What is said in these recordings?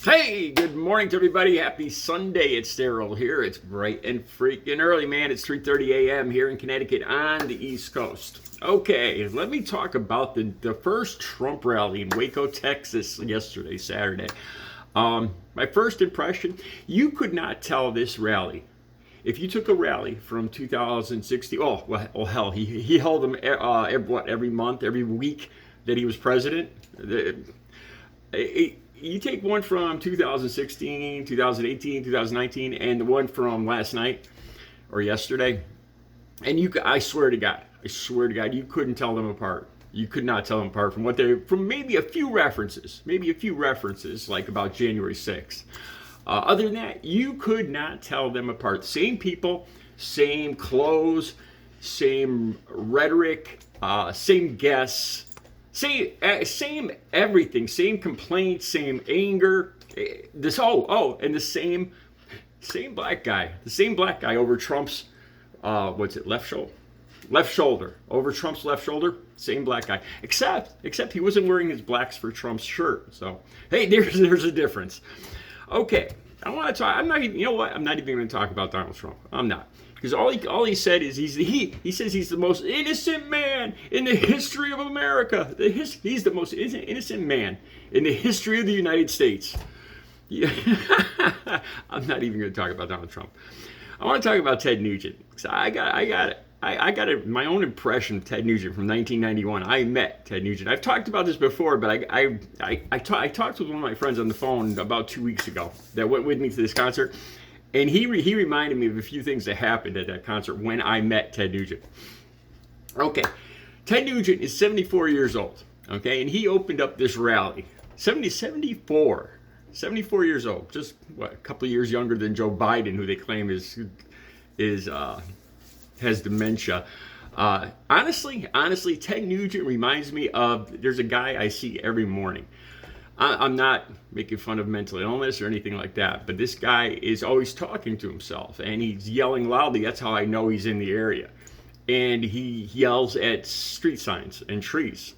Hey, good morning to everybody. Happy Sunday. It's Daryl here. It's bright and freaking early, man. It's 3:30 a.m. here in Connecticut on the East Coast. Okay, let me talk about the first Trump rally in Waco, Texas yesterday, Saturday. My first impression, you could not tell this rally. If you took a rally from 2016, hell, he held them every month, every week that he was president. You take one from 2016, 2018, 2019, and the one from last night or yesterday, and I swear to God, you couldn't tell them apart. You could not tell them apart from maybe a few references, like about January 6th. Other than that, you could not tell them apart. Same people, same clothes, same rhetoric, same guests. Same everything, same complaints, same anger. And the same black guy, over Trump's left shoulder, over Trump's left shoulder, same black guy. Except he wasn't wearing his Blacks for Trump's shirt. So hey, there's a difference. Okay, I want to talk. I'm not even. You know what? I'm not even going to talk about Donald Trump. I'm not. Because all he said is he says he's the most innocent man in the history of America. He's the most innocent man in the history of the United States. Yeah. I'm not even going to talk about Donald Trump. I want to talk about Ted Nugent. So I got my own impression of Ted Nugent from 1991. I met Ted Nugent. I've talked about this before, but I talked with one of my friends on the phone about 2 weeks ago that went with me to this concert. And he reminded me of a few things that happened at that concert when I met Ted Nugent. Okay, Ted Nugent is 74 years old, okay, and he opened up this rally. 74 years old, just a couple of years younger than Joe Biden, who they claim has dementia. Honestly, Ted Nugent reminds me of, there's a guy I see every morning. I'm not making fun of mental illness or anything like that, but this guy is always talking to himself and he's yelling loudly. That's how I know he's in the area. And he yells at street signs and trees.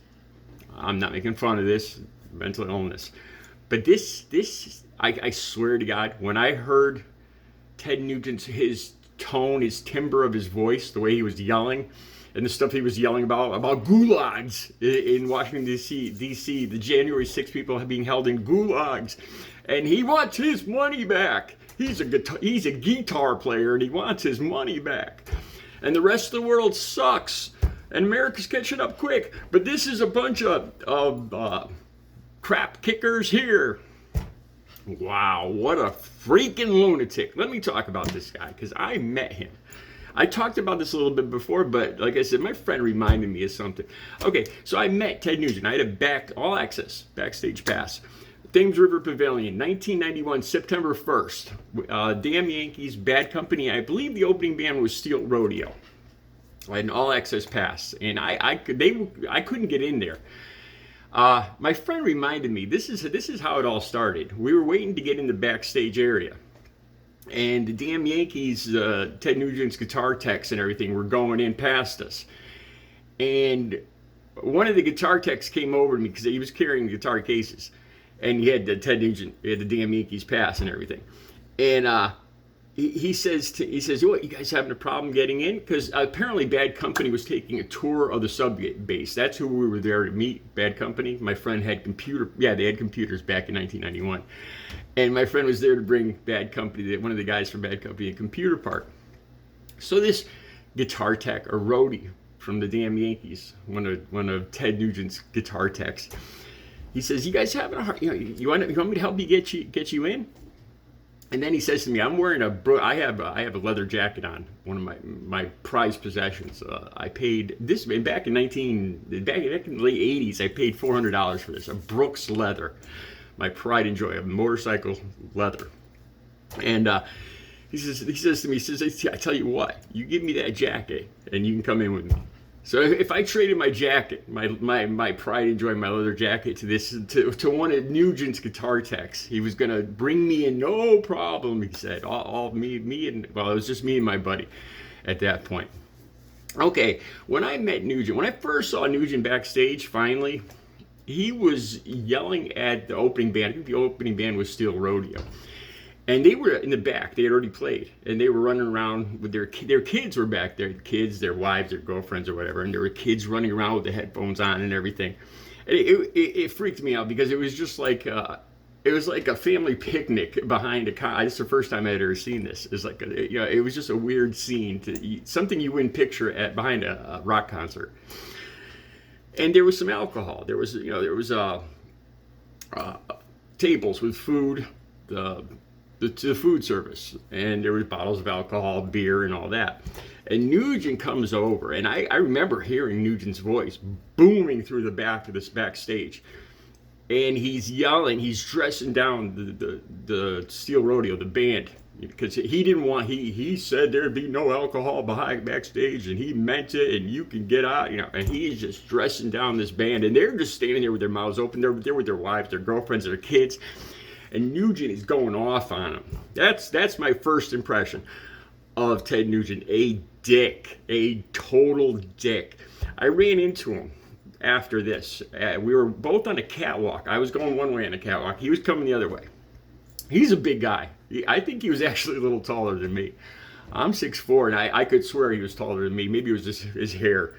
I'm not making fun of this mental illness. But I swear to God, when I heard Ted Nugent's, his tone, his timbre of his voice, the way he was yelling, and the stuff he was yelling about gulags in Washington, D.C., the January 6 people being held in gulags. And he wants his money back. He's a guitar player, and he wants his money back. And the rest of the world sucks. And America's catching up quick. But this is a bunch of crap kickers here. Wow, what a freaking lunatic. Let me talk about this guy, because I met him. I talked about this a little bit before, but like I said, my friend reminded me of something. Okay, so I met Ted Nugent. I had a all access backstage pass. Thames River Pavilion, 1991, September 1st. Damn Yankees, Bad Company. I believe the opening band was Steel Rodeo. I had an all access pass, and I couldn't get in there. My friend reminded me, this is how it all started. We were waiting to get in the backstage area. And the damn Yankees, Ted Nugent's guitar techs and everything were going in past us. And one of the guitar techs came over to me because he was carrying guitar cases. And he had the Ted Nugent, he had the damn Yankees pass and everything. And he says, what, you guys having a problem getting in? Because apparently Bad Company was taking a tour of the sub base. That's who we were there to meet, Bad Company. My friend had they had computers back in 1991. And my friend was there to bring Bad Company, one of the guys from Bad Company, a computer part. So this guitar tech, or roadie from the damn Yankees, one of Ted Nugent's guitar techs, he says, "You guys having a hard? You want me to help you get you in?" And then he says to me, "I'm wearing I have a leather jacket on, one of my prized possessions. I paid this back in the late '80s. I paid $400 for this, a Brooks leather, my pride and joy, a motorcycle leather." And he says to me, "I tell you what, you give me that jacket, and you can come in with me." So if I traded my jacket, my pride and joy, my leather jacket, to one of Nugent's guitar techs, he was gonna bring me in, no problem. He said, it was just me and my buddy at that point. Okay, when I met Nugent, when I first saw Nugent backstage, finally, he was yelling at the opening band. I think the opening band was Steel Rodeo. And they were in the back. They had already played. And they were running around with their kids were back there. Kids, their wives, their girlfriends or whatever. And there were kids running around with the headphones on and everything. And it freaked me out because it was just like, it was like a family picnic behind a car. This is the first time I had ever seen this. It's like, it was just a weird scene. Something you wouldn't picture behind a rock concert. And there was some alcohol. There was, tables with food, the food service, and there was bottles of alcohol, beer, and all that. And Nugent comes over, and I remember hearing Nugent's voice booming through the back of this backstage. And he's yelling, he's dressing down the Steel Rodeo, the band, because he didn't want, he said there'd be no alcohol backstage, and he meant it, and you can get out, and he's just dressing down this band, and they're just standing there with their mouths open. They're with their wives, their girlfriends, their kids, and Nugent is going off on them. That's my first impression of Ted Nugent, a dick, a total dick. I ran into him after this. We were both on a catwalk. I was going one way on a catwalk. He was coming the other way. He's a big guy. I think he was actually a little taller than me. I'm 6'4", and I could swear he was taller than me. Maybe it was just his hair.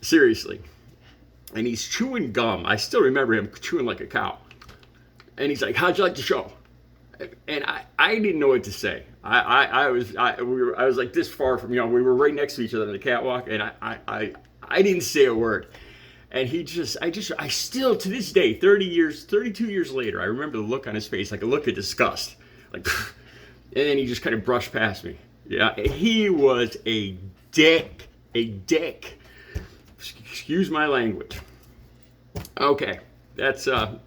Seriously. And he's chewing gum. I still remember him chewing like a cow. And he's like, "How'd you like the show?" And I didn't know what to say. I was like this far from, we were right next to each other on the catwalk, and I didn't say a word. And I still, to this day, 32 years later, I remember the look on his face, like a look of disgust. Like, and then he just kind of brushed past me. Yeah, he was a dick. Excuse my language. Okay, that's I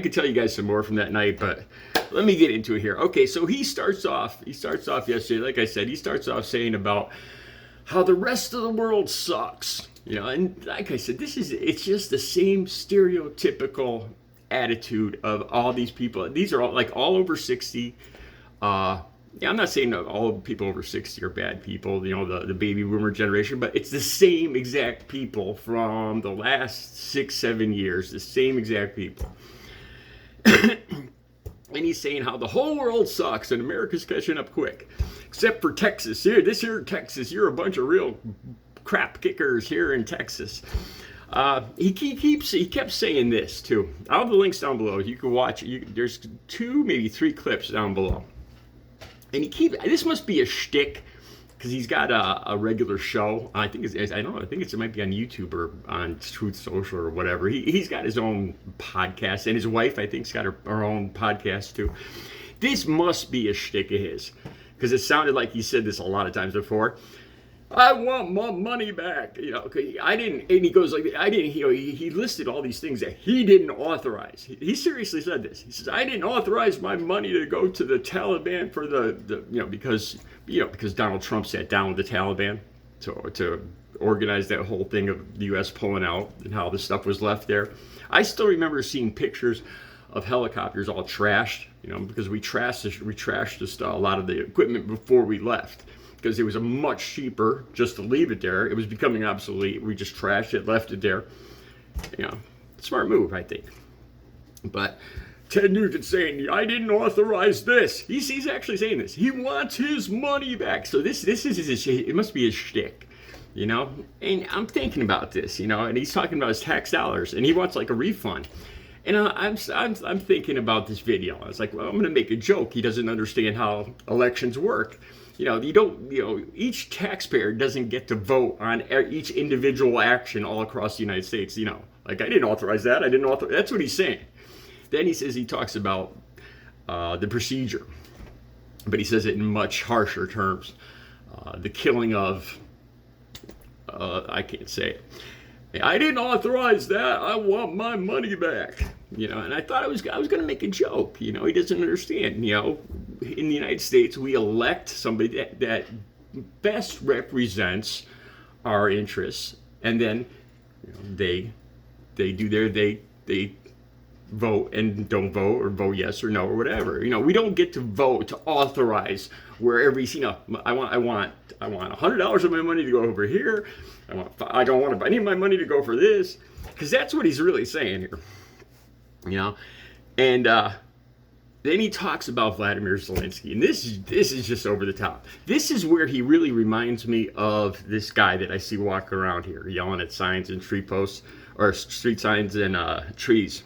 could tell you guys some more from that night, but let me get into it here. Okay, so he starts off yesterday, like I said, he starts off saying about how the rest of the world sucks. And like I said, it's just the same stereotypical attitude of all these people. These are all over 60. I'm not saying all people over 60 are bad people, the baby boomer generation, but it's the same exact people from the last 6-7 years, the same exact people. And he's saying how the whole world sucks and America's catching up quick, except for Texas. Here, Texas, you're a bunch of real crap kickers here in Texas. He kept saying this too. I'll have the links down below. You can watch. There's 2, maybe 3 clips down below. And this must be a shtick, because he's got a regular show. I think it might be on YouTube or on Truth Social or whatever. He's got his own podcast, and his wife, I think, has got her own podcast too. This must be a shtick of his, because it sounded like he said this a lot of times before. "I want my money back." I didn't, and he goes like, "I didn't." He listed all these things that he didn't authorize. He seriously said this. He says, "I didn't authorize my money to go to the Taliban for because Donald Trump sat down with the Taliban to organize that whole thing of the U.S. pulling out and how the stuff was left there." I still remember seeing pictures of helicopters all trashed, because we trashed a lot of the equipment before we left, because it was much cheaper just to leave it there. It was becoming obsolete. We just trashed it, left it there. Smart move, I think. But Ted Nugent saying, "I didn't authorize this." He's actually saying this. He wants his money back. So this is it must be his shtick, And I'm thinking about this, and he's talking about his tax dollars, and he wants like a refund. And I'm thinking about this video. I was like, well, I'm going to make a joke. He doesn't understand how elections work. Each taxpayer doesn't get to vote on each individual action all across the United States. Like, I didn't authorize that. That's what he's saying. Then he says he talks about the procedure, but he says it in much harsher terms. The killing of, I can't say it. "I didn't authorize that. I want my money back." And I thought I was going to make a joke. He doesn't understand. In the United States, we elect somebody that best represents our interests, and then they vote and don't vote, or vote yes or no or whatever. We don't get to vote to authorize where I want $100 of my money to go over here. I need my money to go for this. because that's what he's really saying here, you know. And then he talks about Vladimir Zelenskyy, and this is just over the top. This is where he really reminds me of this guy that I see walking around here, yelling at signs and street posts, or street signs and trees.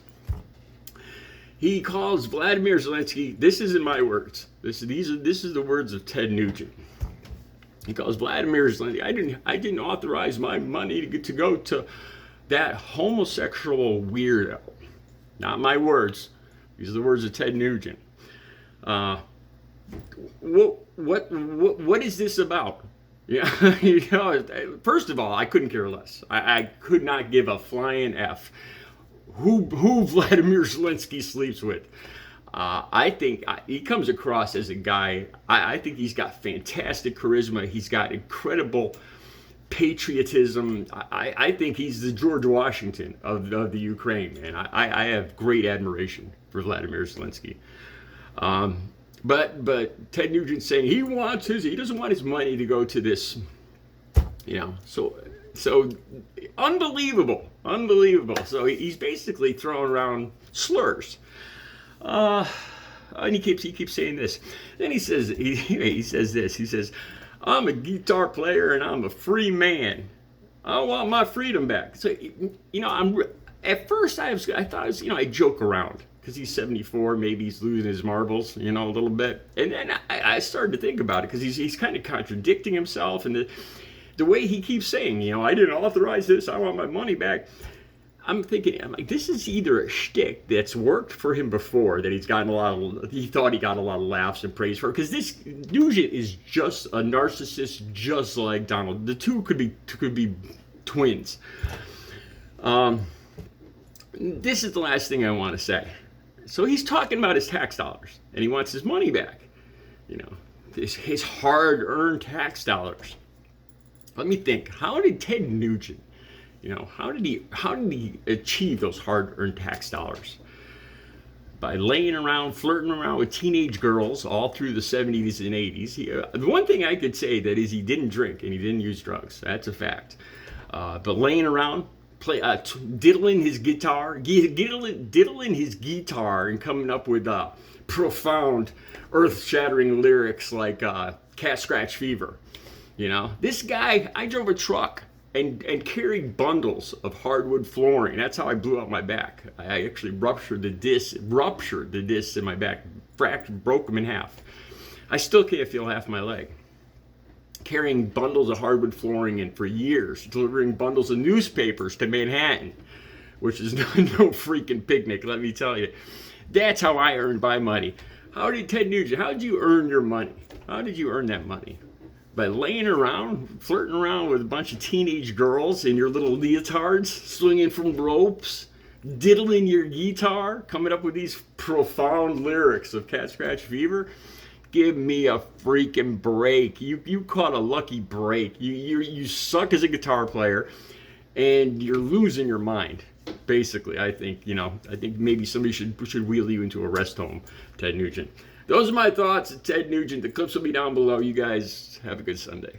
He calls Vladimir Zelenskyy. This isn't my words. This is the words of Ted Nugent. He calls Vladimir Zelenskyy. I didn't authorize my money to go to that homosexual weirdo. Not my words. These are the words of Ted Nugent. What is this about? Yeah, you know. First of all, I couldn't care less. I could not give a flying F who Vladimir Zelenskyy sleeps with. I think he comes across as a guy. I think he's got fantastic charisma. He's got incredible patriotism. I think he's the George Washington of the Ukraine, and I have great admiration for Vladimir Zelenskyy. But Ted Nugent's saying he doesn't want his money to go to this, you know. So unbelievable. So he's basically throwing around slurs. And he keeps saying this. Then he says this. He says, I'm a guitar player and I'm a free man. I want my freedom back. So, you know, at first I thought it was, you know, I joke around because he's 74, maybe he's losing his marbles, you know, a little bit. And then I started to think about it because he's kind of contradicting himself, and the way he keeps saying, you know, I didn't authorize this, I want my money back. I'm like, this is either a shtick that's worked for him before, that he thought he got a lot of laughs and praise for, because this Nugent is just a narcissist, just like Donald. The two could be twins. This is the last thing I want to say. So he's talking about his tax dollars, and he wants his money back. You know, his hard-earned tax dollars. Let me think. How did Ted Nugent, you know, how did he achieve those hard-earned tax dollars? By laying around, flirting around with teenage girls all through the 70s and 80s. The one thing I could say that is he didn't drink and he didn't use drugs. That's a fact. But laying around, diddling his guitar, and coming up with profound, earth-shattering lyrics like Cat Scratch Fever. You know, this guy, I drove a truck and carried bundles of hardwood flooring. That's how I blew out my back. I actually ruptured the discs in my back, broke them in half. I still can't feel half my leg. Carrying bundles of hardwood flooring and for years, delivering bundles of newspapers to Manhattan, which is no freaking picnic, let me tell you. That's how I earned my money. How did Ted Nugent, how did you earn your money? How did you earn that money? By laying around, flirting around with a bunch of teenage girls in your little leotards, swinging from ropes, diddling your guitar, coming up with these profound lyrics of Cat Scratch Fever. Give me a freaking break. You caught a lucky break. You suck as a guitar player, and you're losing your mind. Basically, I think maybe somebody should wheel you into a rest home, Ted Nugent. Those are my thoughts. Ted Nugent. The clips will be down below. You guys have a good Sunday.